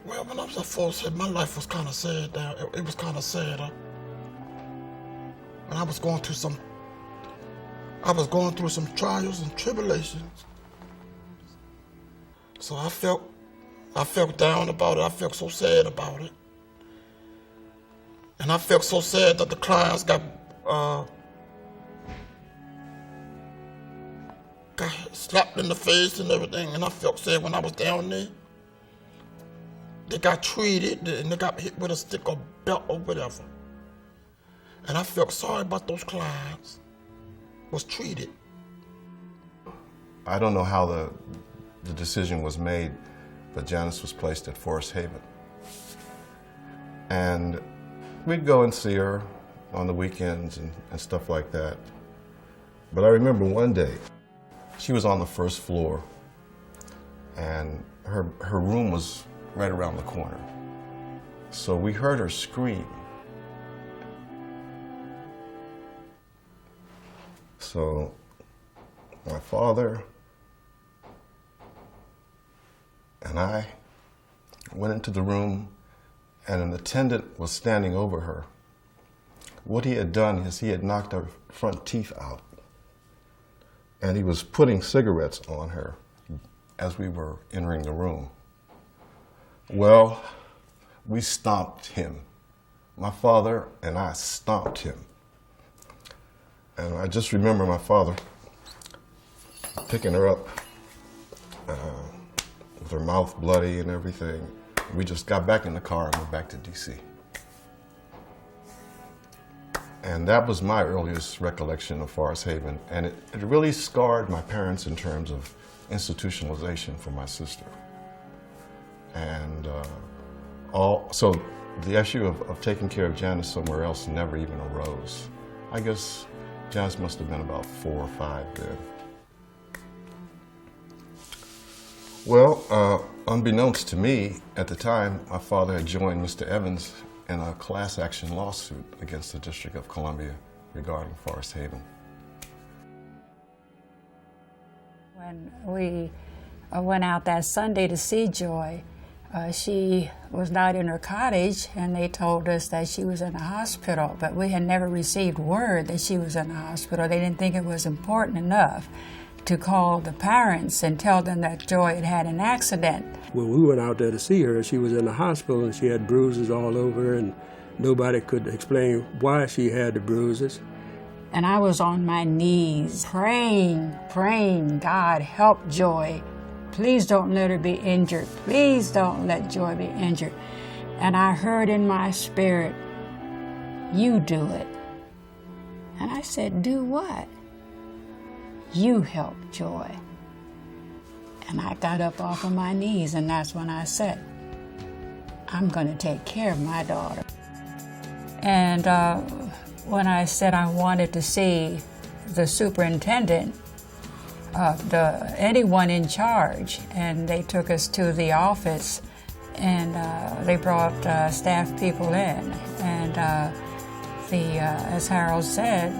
Well, when I was at Forest Haven, my life was kind of sad there. It was kind of sad. And I was going through some trials and tribulations. So I felt down about it. I felt so sad about it. And I felt so sad that the clients got slapped in the face and everything. And I felt sad when I was down there. They got treated and they got hit with a stick or belt or whatever. And I felt sorry about those clients was treated. I don't know how the decision was made, but Janice was placed at Forest Haven. And we'd go and see her on the weekends and stuff like that. But I remember one day, she was on the first floor and her room was right around the corner. So we heard her scream. So my father and I went into the room and an attendant was standing over her. What he had done is he had knocked her front teeth out and he was putting cigarettes on her as we were entering the room. Well, we stomped him. My father and I stomped him. And I just remember my father picking her up with her mouth bloody and everything. We just got back in the car and went back to DC. And that was my earliest recollection of Forest Haven. And it really scarred my parents in terms of institutionalization for my sister. And so the issue of taking care of Janice somewhere else never even arose. I guess Janice must have been about 4 or 5 then. Well, unbeknownst to me, at the time, my father had joined Mr. Evans in a class action lawsuit against the District of Columbia regarding Forest Haven. When we went out that Sunday to see Joy, she was not in her cottage, and they told us that she was in the hospital, but we had never received word that she was in the hospital. They didn't think it was important enough to call the parents and tell them that Joy had had an accident. When we went out there to see her, she was in the hospital and she had bruises all over her, and nobody could explain why she had the bruises. And I was on my knees praying, God, help Joy. Please don't let her be injured. Please don't let Joy be injured. And I heard in my spirit, you do it. And I said, do what? You help Joy. And I got up off of my knees, and that's when I said, I'm going to take care of my daughter. And when I said I wanted to see the superintendent, anyone in charge, and they took us to the office, and they brought staff people in. And as Harold said,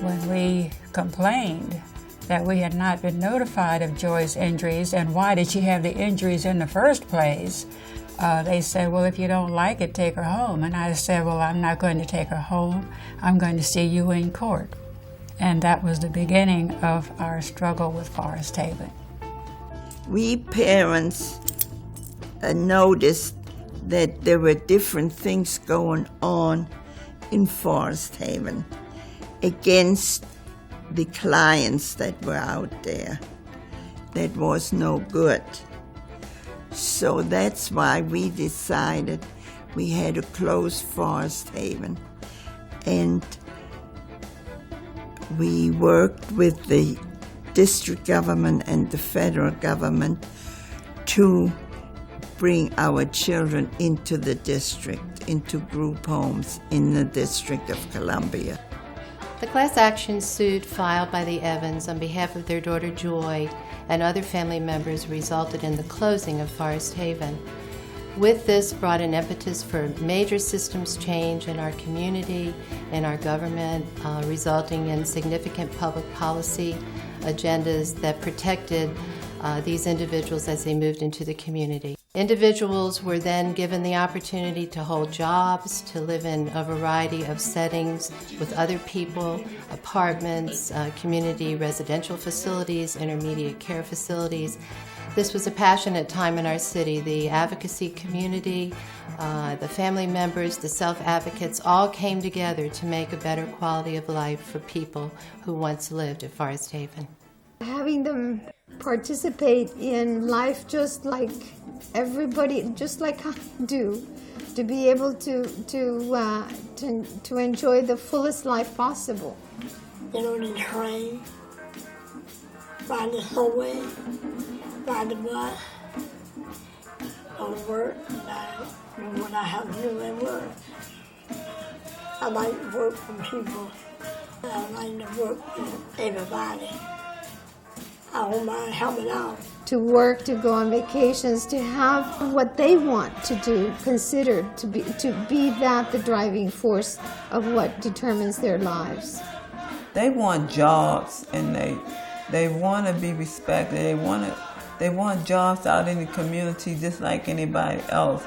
when we complained that we had not been notified of Joy's injuries and why did she have the injuries in the first place, they said, well, if you don't like it, take her home. And I said, well, I'm not going to take her home. I'm going to see you in court. And that was the beginning of our struggle with Forest Haven. We parents noticed that there were different things going on in Forest Haven against the clients that were out there. That was no good. So that's why we decided we had to close Forest Haven. And we worked with the district government and the federal government to bring our children into the district, into group homes in the District of Columbia. The class action suit filed by the Evans on behalf of their daughter Joy and other family members resulted in the closing of Forest Haven. With this brought an impetus for major systems change in our community, in our government, resulting in significant public policy agendas that protected these individuals as they moved into the community. Individuals were then given the opportunity to hold jobs, to live in a variety of settings with other people, apartments, community residential facilities, intermediate care facilities. This was a passionate time in our city. The advocacy community, the family members, the self-advocates all came together to make a better quality of life for people who once lived at Forest Haven. Having them participate in life just like everybody, just like I do, to be able to enjoy the fullest life possible. Get on the train, ride the subway, ride the bus, go to work, and do what I have to do at work. I like to work for people. I like to work with everybody. I don't mind helping out. To work, to go on vacations, to have what they want to do considered, to be that the driving force of what determines their lives. They want jobs, and they want to be respected. They want jobs out in the community just like anybody else,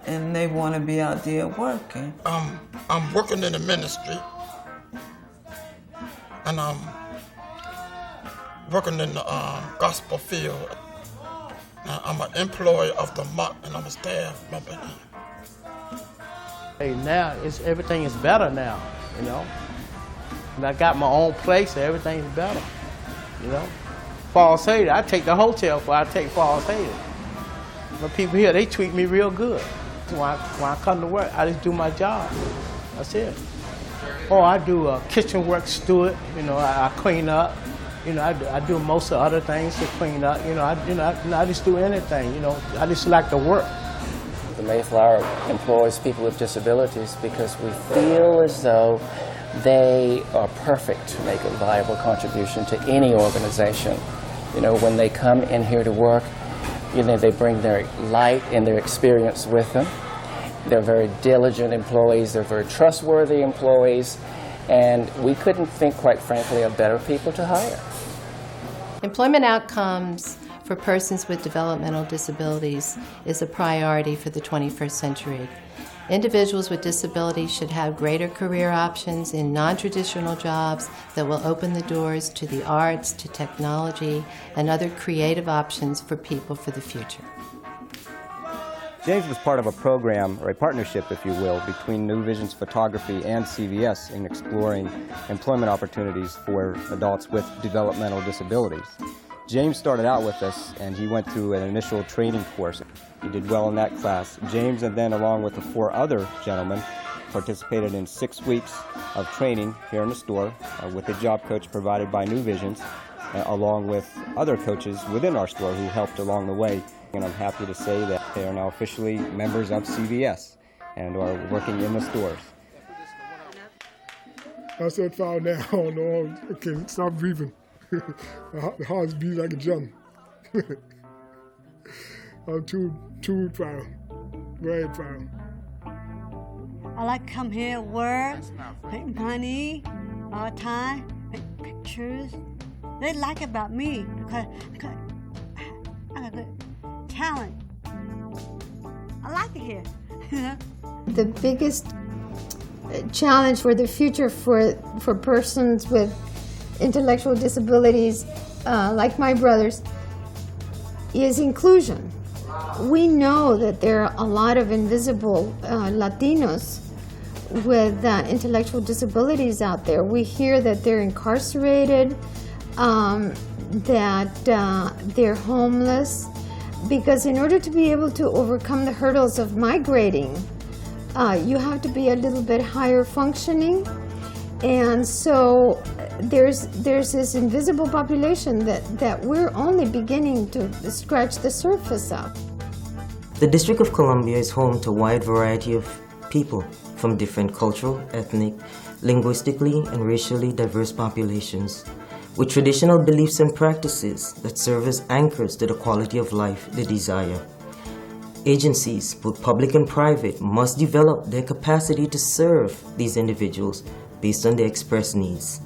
and they want to be out there working. I'm working in the ministry, and I'm working in the gospel field. I'm an employee of the month, and I'm a staff member. Hey, now everything is better now, you know. And I got my own place, so everything's better, you know. Forest Haven, I take the hotel before I take Forest Haven. The people here, they treat me real good. When I come to work, I just do my job. That's it. Or I do kitchen work, steward. You know, I clean up. You know, I do most of the other things to clean up. You know, I just do anything. You know, I just like to work. The Mayflower employs people with disabilities because we feel as though they are perfect to make a viable contribution to any organization. You know, when they come in here to work, you know, they bring their light and their experience with them. They're very diligent employees. They're very trustworthy employees. And we couldn't think, quite frankly, of better people to hire. Employment outcomes for persons with developmental disabilities is a priority for the 21st century. Individuals with disabilities should have greater career options in non-traditional jobs that will open the doors to the arts, to technology, and other creative options for people for the future. James was part of a program, or a partnership, if you will, between New Vision's Photography and CVS in exploring employment opportunities for adults with developmental disabilities. James started out with us, and he went through an initial training course. He did well in that class. James, and then along with the 4 other gentlemen, participated in 6 weeks of training here in the store with a job coach provided by New Visions, along with other coaches within our store who helped along the way. And I'm happy to say that they are now officially members of CVS and are working in the stores. I said, fall down, no, I can't stop breathing. The heart's beating like a drum. I'm too proud, very proud. I like to come here, work, make money all the time, make pictures. They like about me because I got good talent. I like it here. The biggest challenge for the future for persons with intellectual disabilities, like my brothers, is inclusion. We know that there are a lot of invisible Latinos with intellectual disabilities out there. We hear that they're incarcerated, that they're homeless, because in order to be able to overcome the hurdles of migrating, you have to be a little bit higher functioning. And so there's this invisible population that we're only beginning to scratch the surface of. The District of Columbia is home to a wide variety of people from different cultural, ethnic, linguistically, and racially diverse populations, with traditional beliefs and practices that serve as anchors to the quality of life they desire. Agencies, both public and private, must develop their capacity to serve these individuals based on their expressed needs.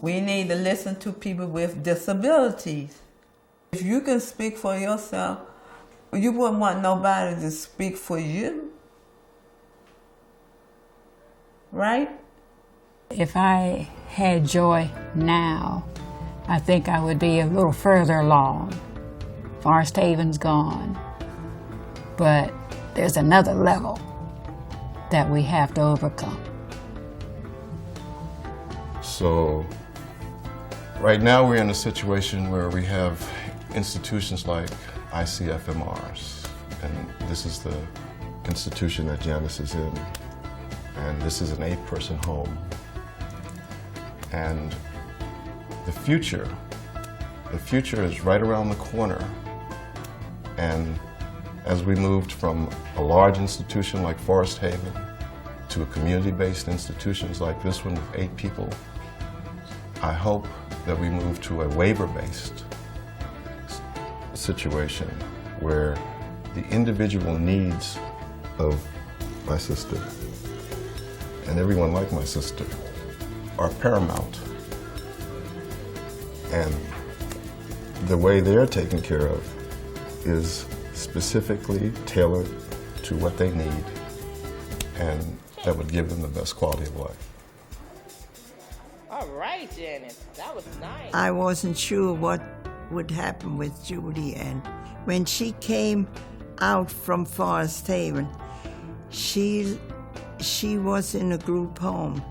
We need to listen to people with disabilities. If you can speak for yourself, You wouldn't want nobody to speak for you, right? If I had joy now, I think I would be a little further along. Forest Haven's gone, but there's another level that we have to overcome. So right now we're in a situation where we have institutions like ICFMRs, and this is the institution that Janice is in, and this is an 8-person home. And the future is right around the corner. And as we moved from a large institution like Forest Haven to a community-based institutions like this one with 8 people, I hope that we move to a waiver-based situation where the individual needs of my sister and everyone like my sister are paramount. And the way they're taken care of is specifically tailored to what they need, and that would give them the best quality of life. All right, Janice, that was nice. I wasn't sure what would happen with Judy, and when she came out from Forest Haven, she was in a group home,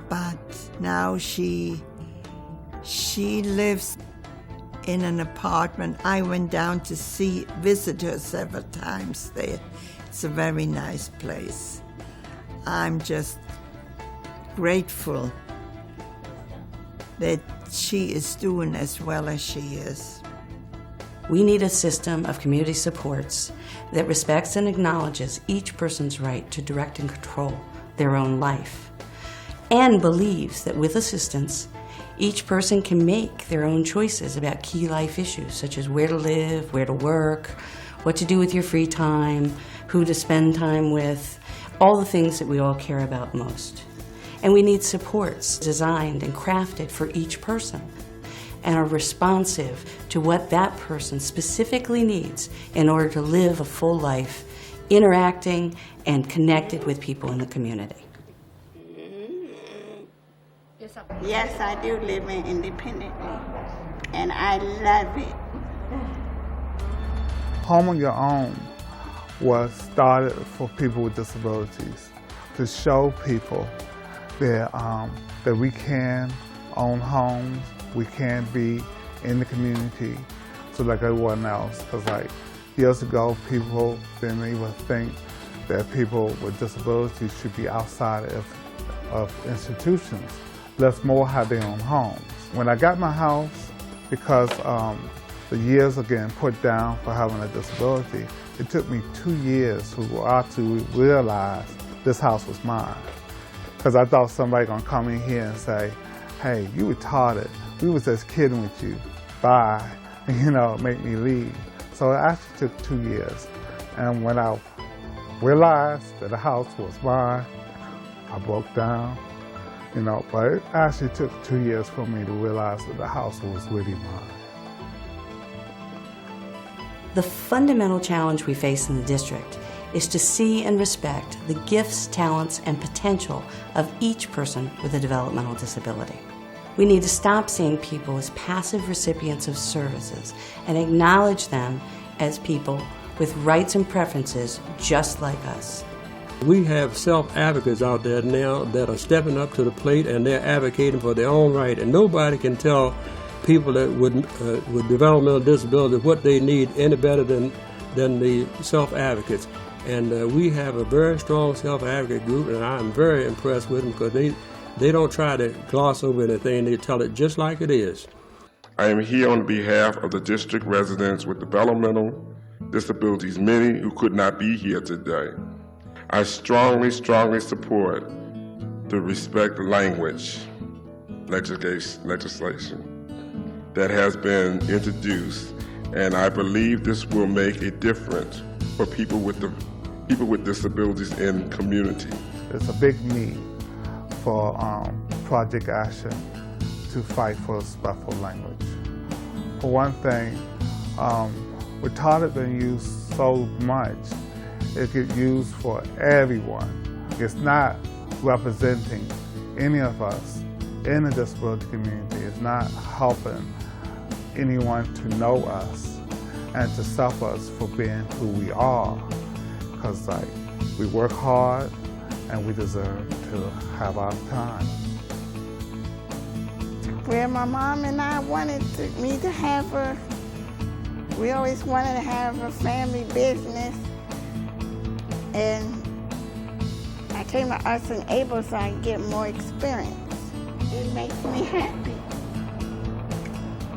but now she lives in an apartment. I went down to visit her several times there. It's a very nice place. I'm just grateful that she is doing as well as she is. We need a system of community supports that respects and acknowledges each person's right to direct and control their own life, and believes that with assistance, each person can make their own choices about key life issues, such as where to live, where to work, what to do with your free time, who to spend time with, all the things that we all care about most. And we need supports designed and crafted for each person and are responsive to what that person specifically needs in order to live a full life, interacting and connected with people in the community. Yes, I do live independently, and I love it. Home on Your Own was started for people with disabilities to show people that we can own homes, we can be in the community, so like everyone else. Because like years ago, people didn't even think that people with disabilities should be outside of institutions. Less more have their own homes. When I got my house, because the years are getting put down for having a disability, it took me 2 years to realize this house was mine. Because I thought somebody gonna come in here and say, hey, you retarded. We was just kidding with you. Bye. Make me leave. So it actually took 2 years. And when I realized that the house was mine, I broke down. But it actually took 2 years for me to realize that the house was really mine. The fundamental challenge we face in the district is to see and respect the gifts, talents, and potential of each person with a developmental disability. We need to stop seeing people as passive recipients of services and acknowledge them as people with rights and preferences just like us. We have self-advocates out there now that are stepping up to the plate, and they're advocating for their own right, and nobody can tell people that with developmental disabilities what they need any better than the self-advocates. And we have a very strong self-advocate group, and I'm very impressed with them because they don't try to gloss over anything. They tell it just like it is. I am here on behalf of the district residents with developmental disabilities, many who could not be here today. I strongly support the respect language legislation that has been introduced, and I believe this will make a difference for people with disabilities in the community. There's a big need for Project Action to fight for respectful language. For one thing, Retarded been used so much, it gets used for everyone. It's not representing any of us in the disability community. It's not helping anyone to know us and to stop us for being who we are. Because we work hard and we deserve to have our time. Where my mom and I wanted me to have we always wanted to have a family business, and I came to Arts and Able so I can get more experience. It makes me happy,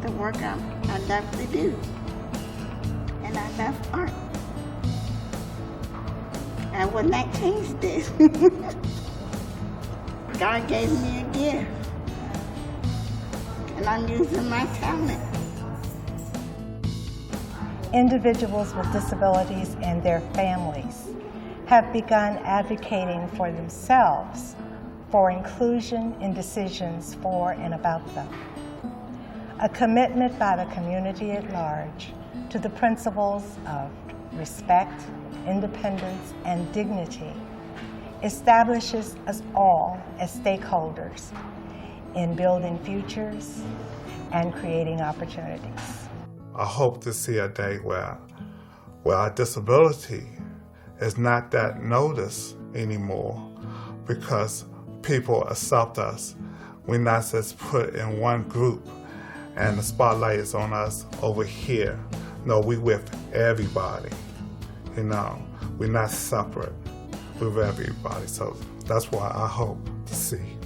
the work I love to do, and I love art. I would not change this. God gave me a gift, and I'm using my talent. Individuals with disabilities and their families have begun advocating for themselves for inclusion in decisions for and about them. A commitment by the community at large to the principles of respect, independence, and dignity establishes us all as stakeholders in building futures and creating opportunities. I hope to see a day where our disability is not that noticed anymore because people accept us. We're not just put in one group and the spotlight is on us over here. No, we with everybody. We're not separate with everybody. So that's what I hope to see.